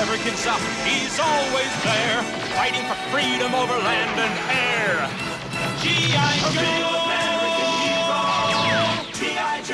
American South. He's always there, fighting for freedom over land and air. G.I. Joe!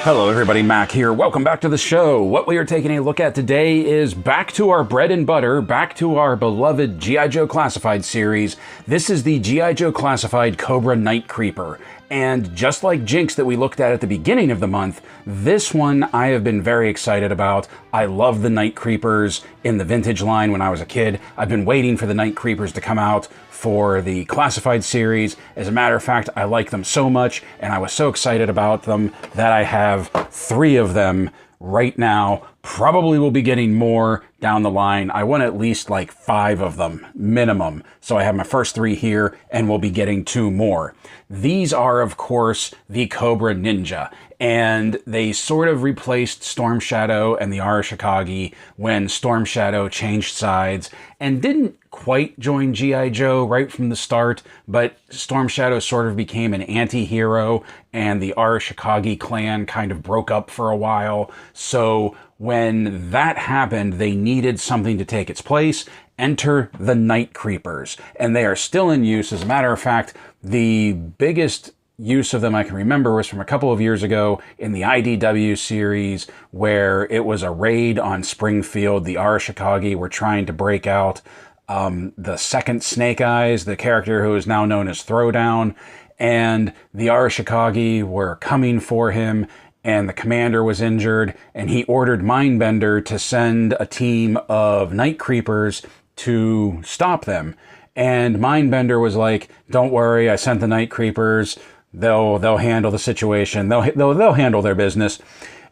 Hello everybody, Mac here. Welcome back to the show. What we are taking a look at today is back to our bread and butter, back to our beloved G.I. Joe Classified series. This is the G.I. Joe Classified Cobra Night Creeper. And just like Jinx that we looked at the beginning of the month, this one I have been very excited about. I love the Night Creepers in the vintage line when I was a kid. I've been waiting for the Night Creepers to come out for the Classified series. As a matter of fact, I like them so much, and I was so excited about them that I have 3 of them right now. Probably will be getting more down the line. I want at least like 5 of them minimum. So I have my first 3 here and we'll be getting 2 more. These are, of course, the Cobra Ninja, and they sort of replaced Storm Shadow and the Arashikage when Storm Shadow changed sides and didn't quite join G.I. Joe right from the start, but Storm Shadow sort of became an anti-hero and the Arashikage clan kind of broke up for a while. So when that happened, they needed something to take its place. Enter the Night Creepers, and they are still in use. As a matter of fact, the biggest use of them I can remember was from a couple of years ago in the IDW series, where it was a raid on Springfield. The Arashikage were trying to break out the second Snake Eyes, the character who is now known as Throwdown, and the Arashikage were coming for him, and the commander was injured, and he ordered Mindbender to send a team of Night Creepers to stop them. And Mindbender was like, "Don't worry, I sent the Night Creepers. They'll handle the situation. They'll handle their business."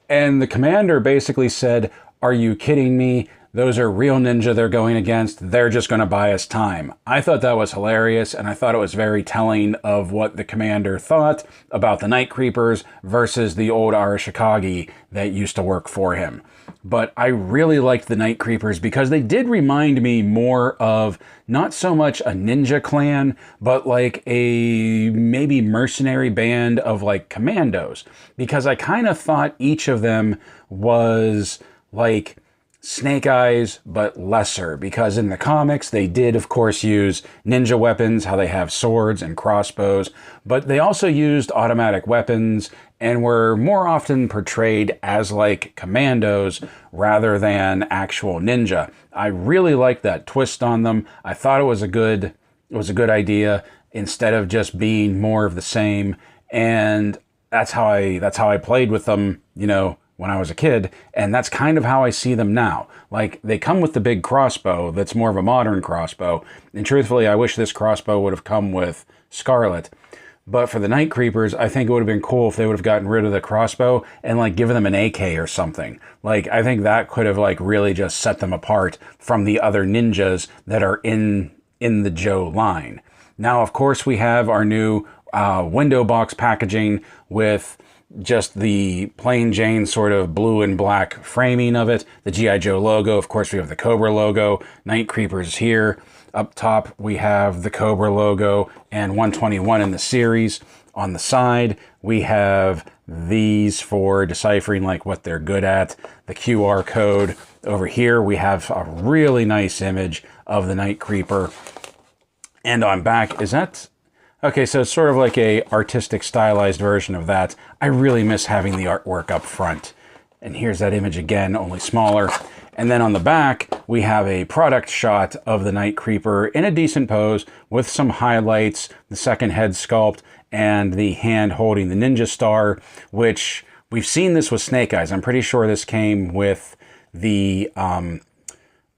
And the commander basically said, "Are you kidding me? Those are real ninja they're going against. They're just going to buy us time." I thought that was hilarious, and I thought it was very telling of what the commander thought about the Night Creepers versus the old Arashikage that used to work for him. But I really liked the Night Creepers because they did remind me more of not so much a ninja clan, but like a maybe mercenary band of like commandos. Because I kind of thought each of them was like Snake Eyes, but lesser, because in the comics they did of course use ninja weapons, how they have swords and crossbows, but they also used automatic weapons and were more often portrayed as like commandos rather than actual ninja. I really liked that twist on them. I thought it was a good idea instead of just being more of the same, and that's how I played with them, you know, when I was a kid, and that's kind of how I see them now. Like, they come with the big crossbow that's more of a modern crossbow, and truthfully I wish this crossbow would have come with Scarlet. But for the Night Creepers, I think it would have been cool if they would have gotten rid of the crossbow and like given them an AK or something. Like, I think that could have like really just set them apart from the other ninjas that are in the Joe line. Now, of course, we have our new window box packaging with just the plain Jane sort of blue and black framing of it. The G.I. Joe logo. Of course, we have the Cobra logo. Night Creepers here. Up top, we have the Cobra logo and 121 in the series. On the side, we have these for deciphering like what they're good at. The QR code. Over here, we have a really nice image of the Night Creeper. And on back, is that... Okay, so it's sort of like a artistic stylized version of that. I really miss having the artwork up front. And here's that image again, only smaller. And then on the back, we have a product shot of the Night Creeper in a decent pose with some highlights, the second head sculpt, and the hand holding the ninja star, which we've seen this with Snake Eyes. I'm pretty sure this came with the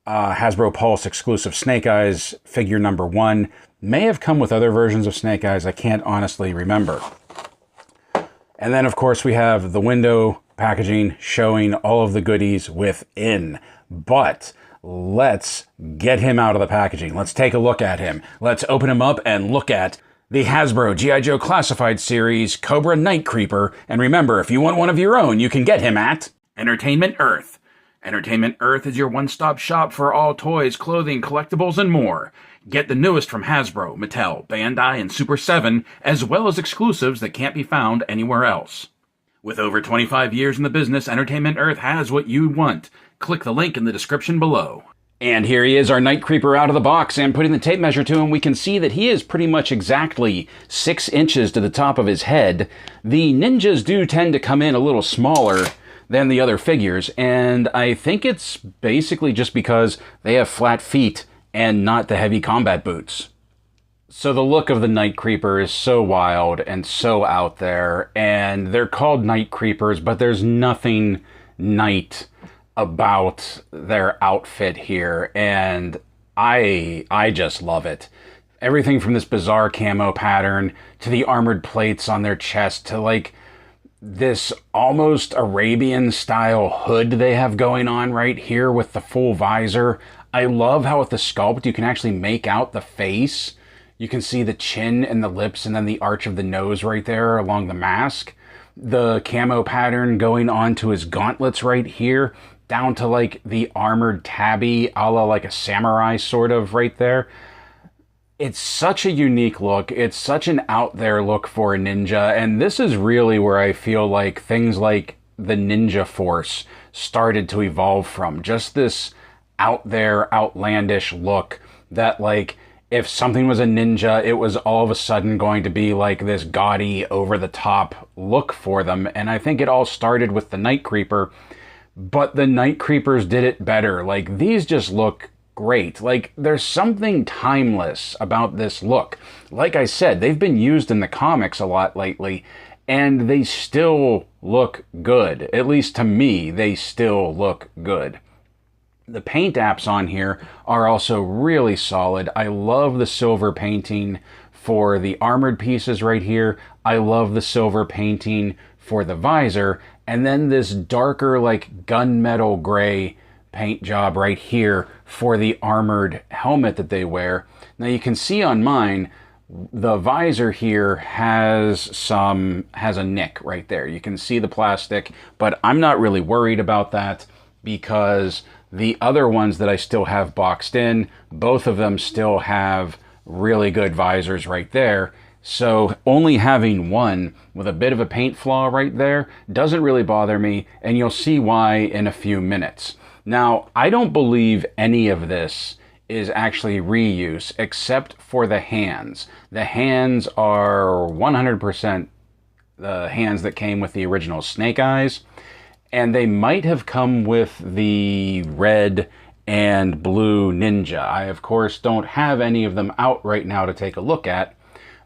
Hasbro Pulse exclusive Snake Eyes figure number 1. May have come with other versions of Snake Eyes. I can't honestly remember. And then, of course, we have the window packaging showing all of the goodies within. But let's get him out of the packaging. Let's take a look at him. Let's open him up and look at the Hasbro G.I. Joe Classified Series Cobra Night Creeper. And remember, if you want one of your own, you can get him at Entertainment Earth. Entertainment Earth is your one-stop shop for all toys, clothing, collectibles, and more. Get the newest from Hasbro, Mattel, Bandai, and Super 7, as well as exclusives that can't be found anywhere else. With over 25 years in the business, Entertainment Earth has what you want. Click the link in the description below. And here he is, our Night Creeper out of the box, and putting the tape measure to him, we can see that he is pretty much exactly 6 inches to the top of his head. The ninjas do tend to come in a little smaller than the other figures, and I think it's basically just because they have flat feet and not the heavy combat boots. So the look of the Night Creeper is so wild and so out there, and they're called Night Creepers, but there's nothing night about their outfit here, and I just love it. Everything from this bizarre camo pattern to the armored plates on their chest to like this almost Arabian style hood they have going on right here with the full visor. I love how with the sculpt you can actually make out the face. You can see the chin and the lips and then the arch of the nose right there along the mask. The camo pattern going on to his gauntlets right here, down to like the armored tabby a la like a samurai sort of right there. It's such a unique look. It's such an out there look for a ninja. And this is really where I feel like things like the Ninja Force started to evolve from. Just this out there, outlandish look that like if something was a ninja, it was all of a sudden going to be like this gaudy, over the top look for them. And I think it all started with the Night Creeper. But the Night Creepers did it better. Like, these just look great. Like, there's something timeless about this look. Like I said, they've been used in the comics a lot lately, and they still look good. At least to me, they still look good. The paint apps on here are also really solid. I love the silver painting for the armored pieces right here. I love the silver painting for the visor. And then this darker, like gunmetal gray paint job right here for the armored helmet that they wear. Now you can see on mine, the visor here has a nick right there. You can see the plastic, but I'm not really worried about that because the other ones that I still have boxed in, both of them still have really good visors right there. So only having one with a bit of a paint flaw right there doesn't really bother me, and you'll see why in a few minutes. Now, I don't believe any of this is actually reuse except for the hands. The hands are 100% the hands that came with the original Snake Eyes, and they might have come with the red and blue ninja. I, of course, don't have any of them out right now to take a look at,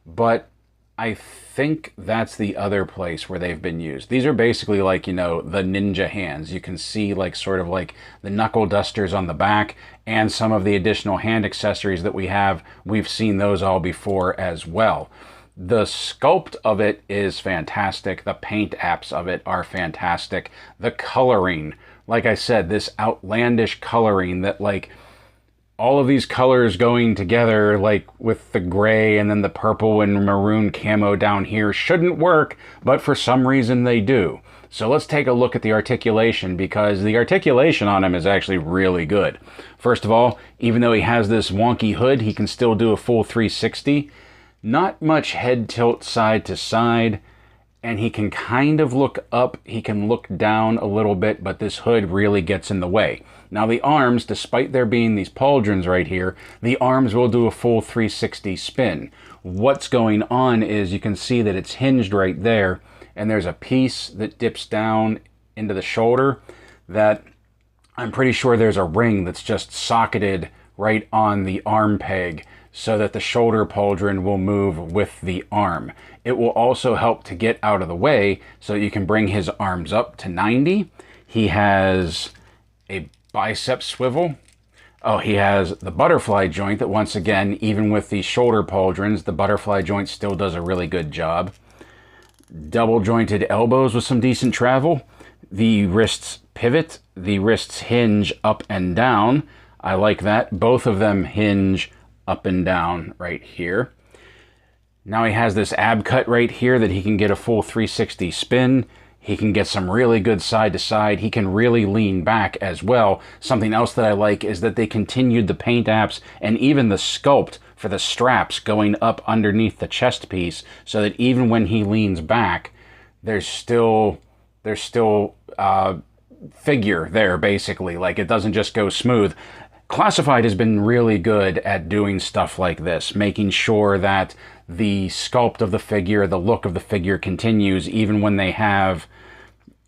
but I think that's the other place where they've been used. These are basically like, you know, the ninja hands. You can see like sort of like the knuckle dusters on the back and some of the additional hand accessories that we have. We've seen those all before as well. The sculpt of it is fantastic. The paint apps of it are fantastic. The coloring, like I said, this outlandish coloring that like all of these colors going together, like with the gray and then the purple and maroon camo down here, shouldn't work, but for some reason they do. So let's take a look at the articulation, because the articulation on him is actually really good. First of all, even though he has this wonky hood, he can still do a full 360. Not much head tilt side to side, and he can kind of look up, he can look down a little bit, but this hood really gets in the way. Now the arms, despite there being these pauldrons right here, the arms will do a full 360 spin. What's going on is you can see that it's hinged right there, and there's a piece that dips down into the shoulder that I'm pretty sure there's a ring that's just socketed right on the arm peg so that the shoulder pauldron will move with the arm. It will also help to get out of the way so you can bring his arms up to 90. He has a bicep swivel. Oh, he has the butterfly joint that, once again, even with the shoulder pauldrons, the butterfly joint still does a really good job. Double jointed elbows with some decent travel. The wrists pivot. The wrists hinge up and down. I like that. Both of them hinge up and down right here. Now he has this ab cut right here that he can get a full 360 spin. He can get some really good side to side. He can really lean back as well. Something else that I like is that they continued the paint apps and even the sculpt for the straps going up underneath the chest piece, so that even when he leans back, there's still figure there, basically. Like, it doesn't just go smooth. Classified has been really good at doing stuff like this, making sure that the sculpt of the figure, the look of the figure continues even when they have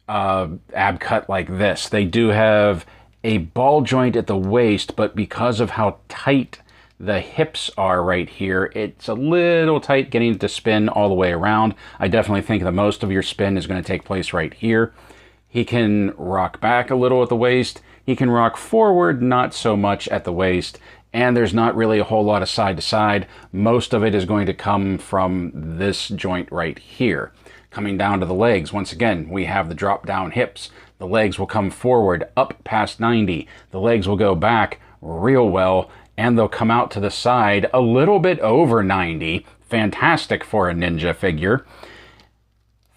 ab cut like this. They do have a ball joint at the waist, but because of how tight the hips are right here, it's a little tight getting it to spin all the way around. I definitely think that most of your spin is going to take place right here. He can rock back a little at the waist. He can rock forward, not so much at the waist. And there's not really a whole lot of side to side. Most of it is going to come from this joint right here. Coming down to the legs, once again, we have the drop down hips. The legs will come forward up past 90. The legs will go back real well, and they'll come out to the side a little bit over 90. Fantastic for a ninja figure.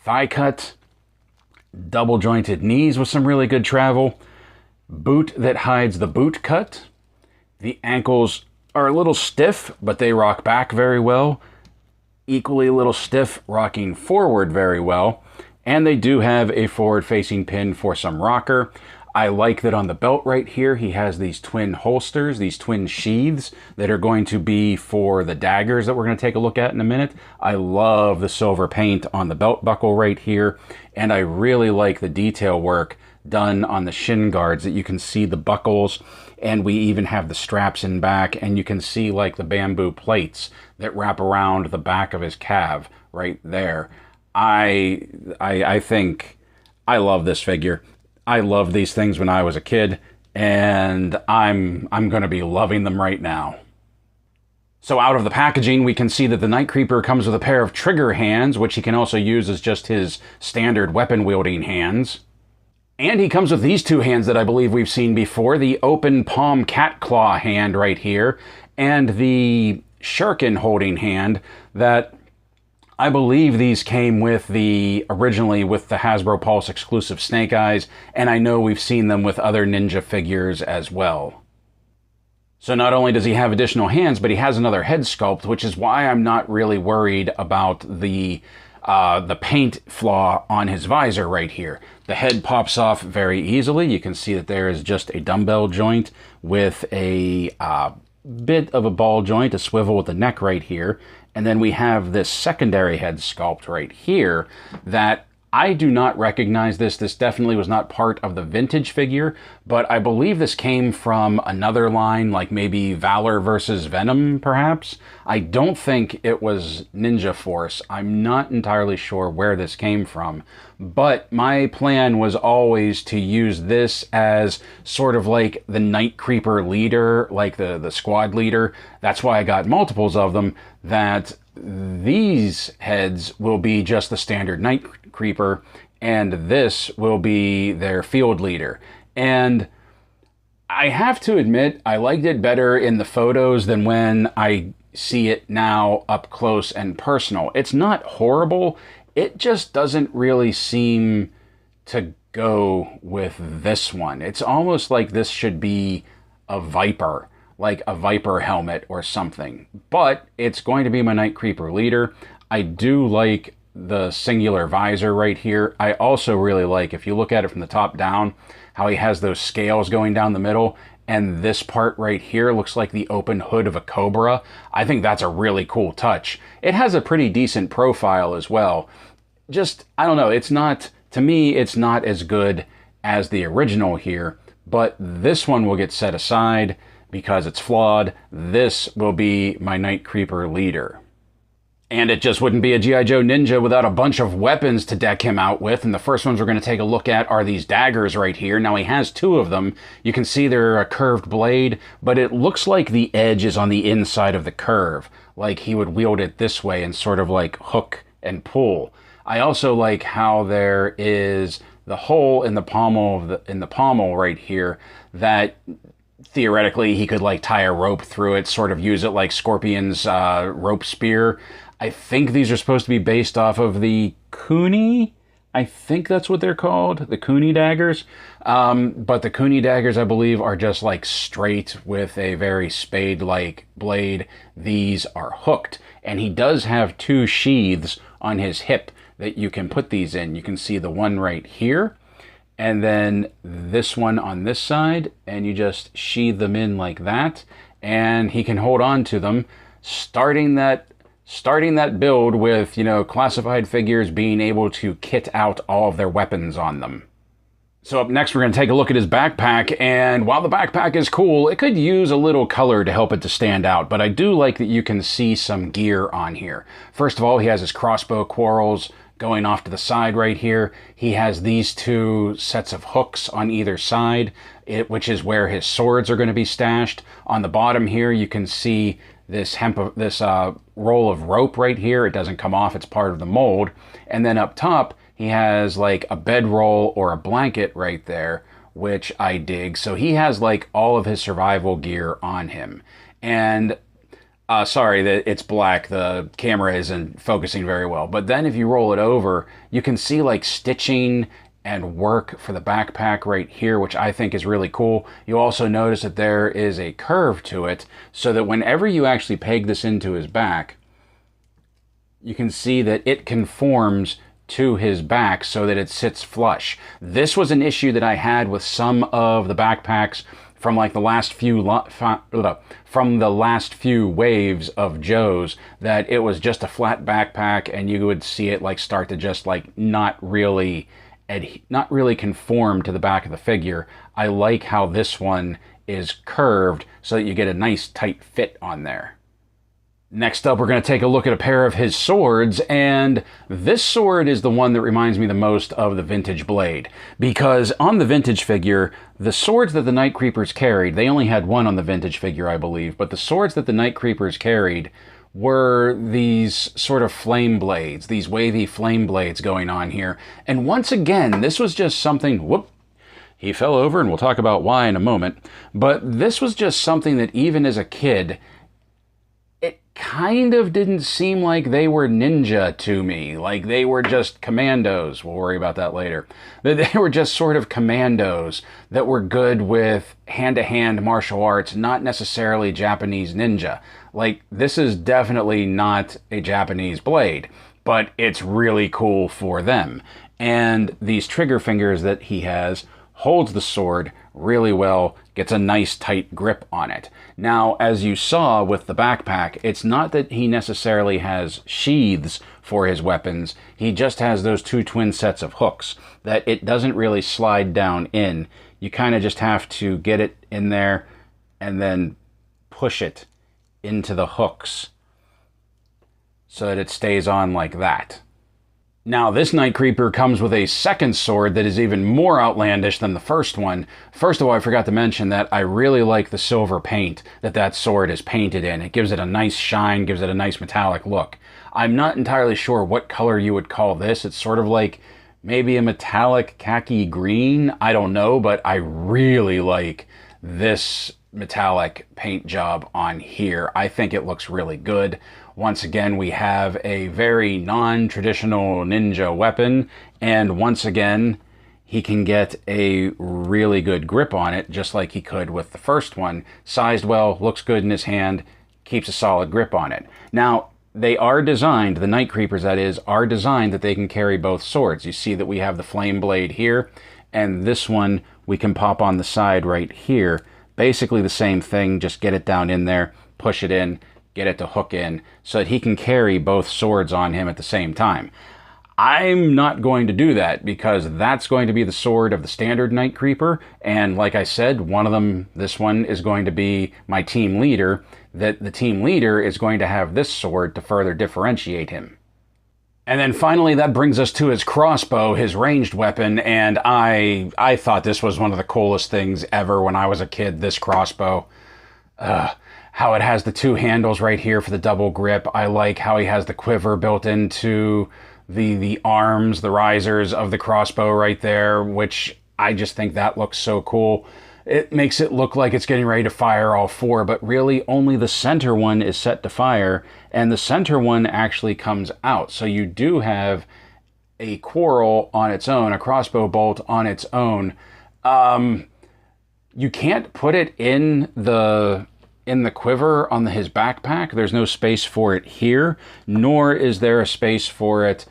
Thigh cut, double jointed knees with some really good travel. Boot that hides the boot cut. The ankles are a little stiff, but they rock back very well. Equally a little stiff, rocking forward very well. And they do have a forward-facing pin for some rocker. I like that on the belt right here, he has these twin holsters, these twin sheaths that are going to be for the daggers that we're going to take a look at in a minute. I love the silver paint on the belt buckle right here, and I really like the detail work done on the shin guards that you can see the buckles, and we even have the straps in back, and you can see like the bamboo plates that wrap around the back of his calf right there. I think I love this figure. I loved these things when I was a kid, and I'm going to be loving them right now. So out of the packaging, we can see that the Night Creeper comes with a pair of trigger hands, which he can also use as just his standard weapon-wielding hands. And he comes with these two hands that I believe we've seen before, the open palm cat claw hand right here, and the shuriken holding hand that I believe these came with originally with the Hasbro Pulse exclusive Snake Eyes, and I know we've seen them with other ninja figures as well. So not only does he have additional hands, but he has another head sculpt, which is why I'm not really worried about the paint flaw on his visor right here. The head pops off very easily. You can see that there is just a dumbbell joint with a bit of a ball joint, a swivel with the neck right here. And then we have this secondary head sculpt right here that I do not recognize this. This definitely was not part of the vintage figure, but I believe this came from another line, like maybe Valor versus Venom, perhaps. I don't think it was Ninja Force. I'm not entirely sure where this came from, but my plan was always to use this as sort of like the Night Creeper leader, like the squad leader. That's why I got multiples of them, that these heads will be just the standard Night Creeper, and this will be their field leader. And I have to admit, I liked it better in the photos than when I see it now up close and personal. It's not horrible, it just doesn't really seem to go with this one. It's almost like this should be a Viper, like a Viper helmet or something. But it's going to be my Night Creeper leader. I do like the singular visor right here. I also really like, if you look at it from the top down, how he has those scales going down the middle, and this part right here looks like the open hood of a Cobra. I think that's a really cool touch. It has a pretty decent profile as well. Just, I don't know, it's not, to me, it's not as good as the original here, but this one will get set aside because it's flawed. This will be my Night Creeper leader. And it just wouldn't be a G.I. Joe ninja without a bunch of weapons to deck him out with. And the first ones we're going to take a look at are these daggers right here. Now he has two of them. You can see they're a curved blade, but it looks like the edge is on the inside of the curve. Like he would wield it this way and sort of like hook and pull. I also like how there is the hole in the pommel right here that theoretically he could like tie a rope through it, sort of use it like Scorpion's rope spear. I think these are supposed to be based off of the Kuni. I think that's what they're called, the Kuni daggers. But the Kuni daggers, I believe, are just like straight with a very spade-like blade. These are hooked. And he does have two sheaths on his hip that you can put these in. You can see the one right here. and then this one on this side, and you just sheathe them in like that, and he can hold on to them, starting that build with, you know, classified figures being able to kit out all of their weapons on them. So up next, we're going to take a look at his backpack, and while the backpack is cool, it could use a little color to help it to stand out, but I do like that you can see some gear on here. First of all, he has his crossbow quarrels going off to the side right here. He has these two sets of hooks on either side, which is where his swords are going to be stashed. On the bottom here, you can see this roll of rope right here. It doesn't come off, it's part of the mold. And then up top, he has like a bedroll or a blanket right there, which I dig. So he has like all of his survival gear on him. And sorry that it's black, the camera isn't focusing very well. But then if you roll it over, you can see like stitching and work for the backpack right here, which I think is really cool. You also notice that there is a curve to it, so that whenever you actually peg this into his back, you can see that it conforms to his back so that it sits flush. This was an issue that I had with some of the backpacks from like the last few waves of Joes, that it was just a flat backpack and you would see it like start to just like not really conform to the back of the figure. I like how this one is curved so that you get a nice tight fit on there. Next up, we're going to take a look at a pair of his swords, and this sword is the one that reminds me the most of the vintage blade, because on the vintage figure, the swords that the Night Creepers carried, they only had one on the vintage figure, I believe, but the swords that the Night Creepers carried were these sort of flame blades, these wavy flame blades going on here. And once again, this was just something, whoop, he fell over, and we'll talk about why in a moment, but this was just something that even as a kid, kind of didn't seem like they were ninja to me. Like they were just commandos. We'll worry about that later. They were just sort of commandos that were good with hand-to-hand martial arts, not necessarily Japanese ninja. Like, this is definitely not a Japanese blade, but it's really cool for them. And these trigger fingers that he has holds the sword really well, gets a nice tight grip on it. Now, as you saw with the backpack, it's not that he necessarily has sheaths for his weapons, he just has those two twin sets of hooks that it doesn't really slide down in. You kind of just have to get it in there and then push it into the hooks so that it stays on like that. Now, this Night Creeper comes with a second sword that is even more outlandish than the first one. First of all, I forgot to mention that I really like the silver paint that sword is painted in. It gives it a nice shine, gives it a nice metallic look. I'm not entirely sure what color you would call this. It's sort of like maybe a metallic khaki green. I don't know, but I really like this metallic paint job on here. I think it looks really good. Once again, we have a very non-traditional ninja weapon, and once again, he can get a really good grip on it, just like he could with the first one. Sized well, looks good in his hand, keeps a solid grip on it. Now, they are designed, the Night Creepers that is, are designed that they can carry both swords. You see that we have the flame blade here, and this one we can pop on the side right here. Basically the same thing, just get it down in there, push it in, get it to hook in, so that he can carry both swords on him at the same time. I'm not going to do that, because that's going to be the sword of the standard Night Creeper, and like I said, one of them, this one, is going to be my team leader, that the team leader is going to have this sword to further differentiate him. And then finally, that brings us to his crossbow, his ranged weapon, and I thought this was one of the coolest things ever when I was a kid, this crossbow. How it has the two handles right here for the double grip. I like how he has the quiver built into the arms, the risers of the crossbow right there, which I just think that looks so cool. It makes it look like it's getting ready to fire all four, but really only the center one is set to fire, and the center one actually comes out. So you do have a quarrel on its own, a crossbow bolt on its own. You can't put it in the quiver on his backpack. There's no space for it here, nor is there a space for it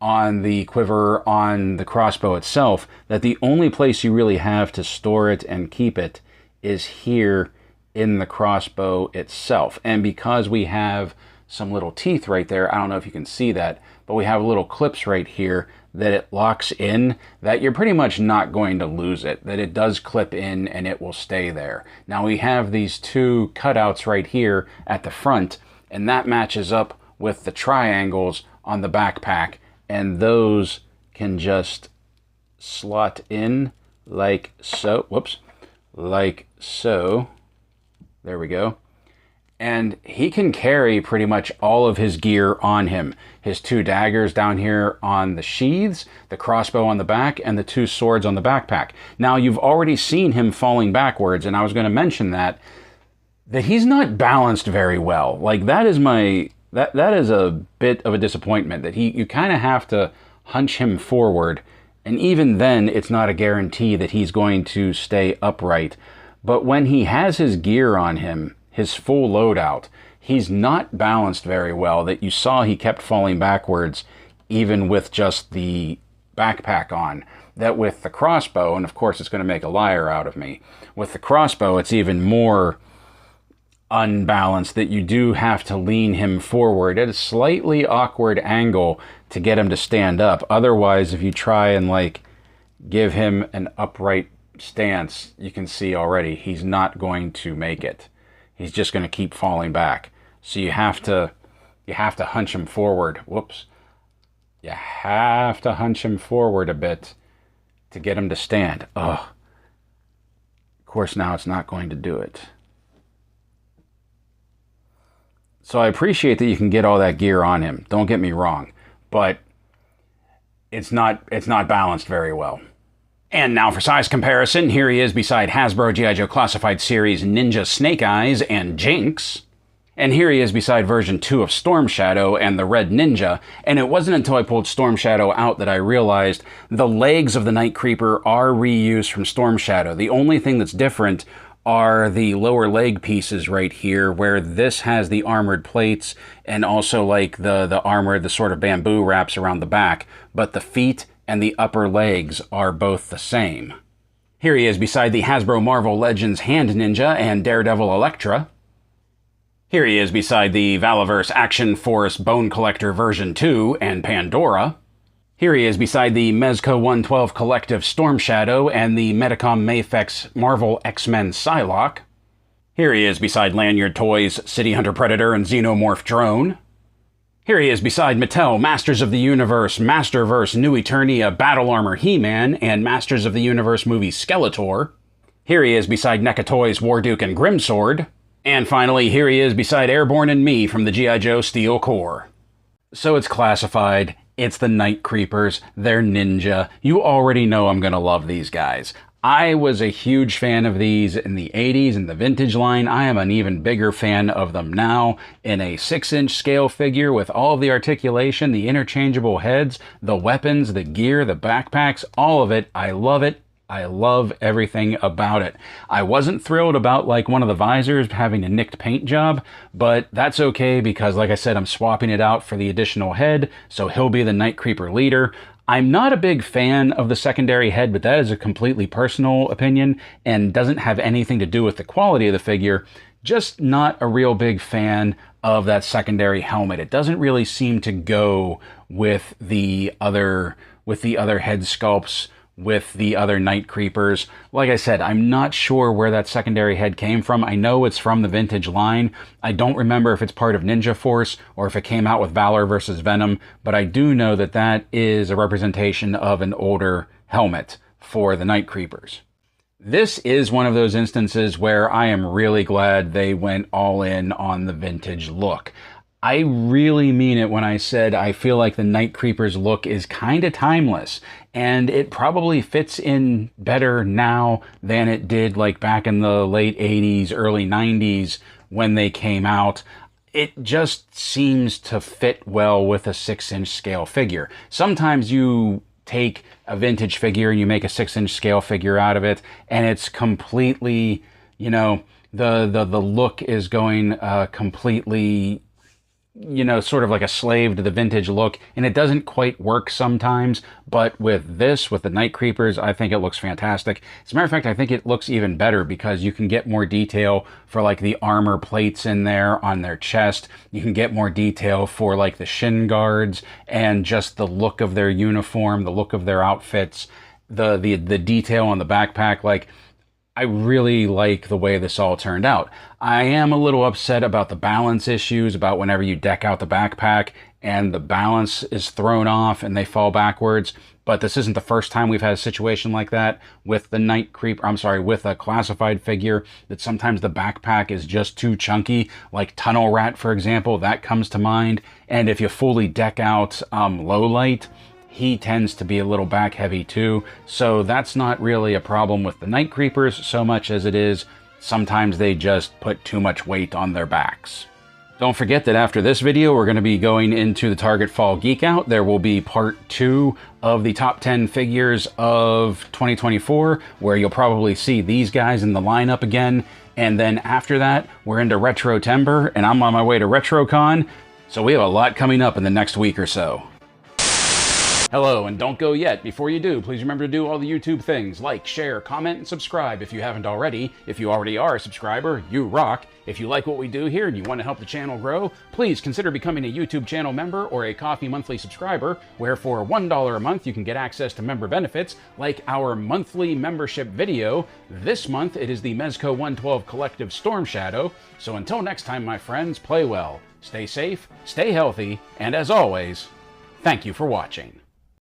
on the quiver on the crossbow itself, that the only place you really have to store it and keep it is here in the crossbow itself. And because we have some little teeth right there, I don't know if you can see that, but we have little clips right here that it locks in, that you're pretty much not going to lose it, that it does clip in and it will stay there. Now we have these two cutouts right here at the front, and that matches up with the triangles on the backpack, and those can just slot in like so. Whoops. Like so. There we go. And he can carry pretty much all of his gear on him. His two daggers down here on the sheaths, the crossbow on the back, and the two swords on the backpack. Now, you've already seen him falling backwards, and I was going to mention that he's not balanced very well. Like, that is that is a bit of a disappointment, that you kind of have to hunch him forward, and even then, it's not a guarantee that he's going to stay upright. But when he has his gear on him, his full loadout, he's not balanced very well, that you saw he kept falling backwards even with just the backpack on. That with the crossbow, and of course it's going to make a liar out of me, with the crossbow it's even more unbalanced, that you do have to lean him forward at a slightly awkward angle to get him to stand up. Otherwise, if you try and like give him an upright stance, you can see already he's not going to make it. He's just going to keep falling back. So you have to hunch him forward. Whoops. You have to hunch him forward a bit to get him to stand. Ugh. Of course, now it's not going to do it. So I appreciate that you can get all that gear on him. Don't get me wrong. But it's not balanced very well. And now for size comparison, here he is beside Hasbro G.I.Joe Classified Series Ninja Snake Eyes and Jinx. And here he is beside version 2 of Storm Shadow and the Red Ninja. And it wasn't until I pulled Storm Shadow out that I realized the legs of the Night Creeper are reused from Storm Shadow. The only thing that's different are the lower leg pieces right here, where this has the armored plates and also like the armor, the sort of bamboo wraps around the back. But the feet and the upper legs are both the same. Here he is beside the Hasbro Marvel Legends Hand Ninja and Daredevil Elektra. Here he is beside the Valaverse Action Force Bone Collector version 2 and Pandora. Here he is beside the Mezco 112 Collective Storm Shadow and the Medicom Mafex Marvel X-Men Psylocke. Here he is beside Lanyard Toys City Hunter Predator and Xenomorph Drone. Here he is beside Mattel Masters of the Universe, Masterverse New Eternia Battle Armor He-Man and Masters of the Universe movie Skeletor. Here he is beside NECA Toys Warduke and Grimsword. And finally, here he is beside Airborne and me from the G.I. Joe Steel Corps. So it's classified, it's the Night Creepers, they're ninja. You already know I'm gonna love these guys. I was a huge fan of these in the 80s in the vintage line. I am an even bigger fan of them now in a 6-inch scale figure with all of the articulation, the interchangeable heads, the weapons, the gear, the backpacks, all of it. I love it. I love everything about it. I wasn't thrilled about like one of the visors having a nicked paint job, but that's okay because like I said, I'm swapping it out for the additional head, so he'll be the Night Creeper leader. I'm not a big fan of the secondary head, but that is a completely personal opinion and doesn't have anything to do with the quality of the figure. Just not a real big fan of that secondary helmet. It doesn't really seem to go with the other head sculpts, with the other Night Creepers. Like I said, I'm not sure where that secondary head came from. I know it's from the vintage line. I don't remember if it's part of Ninja Force or if it came out with Valor versus Venom, but I do know that that is a representation of an older helmet for the Night Creepers. This is one of those instances where I am really glad they went all in on the vintage look. I really mean it when I said I feel like the Night Creepers look is kind of timeless, and it probably fits in better now than it did like back in the late 80s, early 90s when they came out. It just seems to fit well with a 6-inch scale figure. Sometimes you take a vintage figure and you make a 6-inch scale figure out of it, and it's completely, you know, the look is going completely you know, sort of like a slave to the vintage look, and it doesn't quite work sometimes, but with this, with the Night Creepers, I think it looks fantastic. As a matter of fact, I think it looks even better because you can get more detail for like the armor plates in there on their chest. You can get more detail for like the shin guards and just the look of their uniform, the look of their outfits, the detail on the backpack. Like, I really like the way this all turned out. I am a little upset about the balance issues, about whenever you deck out the backpack and the balance is thrown off and they fall backwards. But this isn't the first time we've had a situation like that with the Night Creeper, I'm sorry, with a classified figure, that sometimes the backpack is just too chunky, like Tunnel Rat, for example, that comes to mind. And if you fully deck out Low Light, he tends to be a little back heavy too, so that's not really a problem with the Night Creepers so much as it is sometimes they just put too much weight on their backs. Don't forget that after this video, we're going to be going into the Target Fall Geek Out. There will be part 2 of the top 10 figures of 2024, where you'll probably see these guys in the lineup again. And then after that, we're into Retro Timber, and I'm on my way to RetroCon, so we have a lot coming up in the next week or so. Hello, and don't go yet. Before you do, please remember to do all the YouTube things. Like, share, comment, and subscribe if you haven't already. If you already are a subscriber, you rock. If you like what we do here and you want to help the channel grow, please consider becoming a YouTube channel member or a Coffee monthly subscriber, where for $1 a month you can get access to member benefits like our monthly membership video. This month it is the Mezco 112 Collective Storm Shadow. So until next time, my friends, play well, stay safe, stay healthy, and as always, thank you for watching.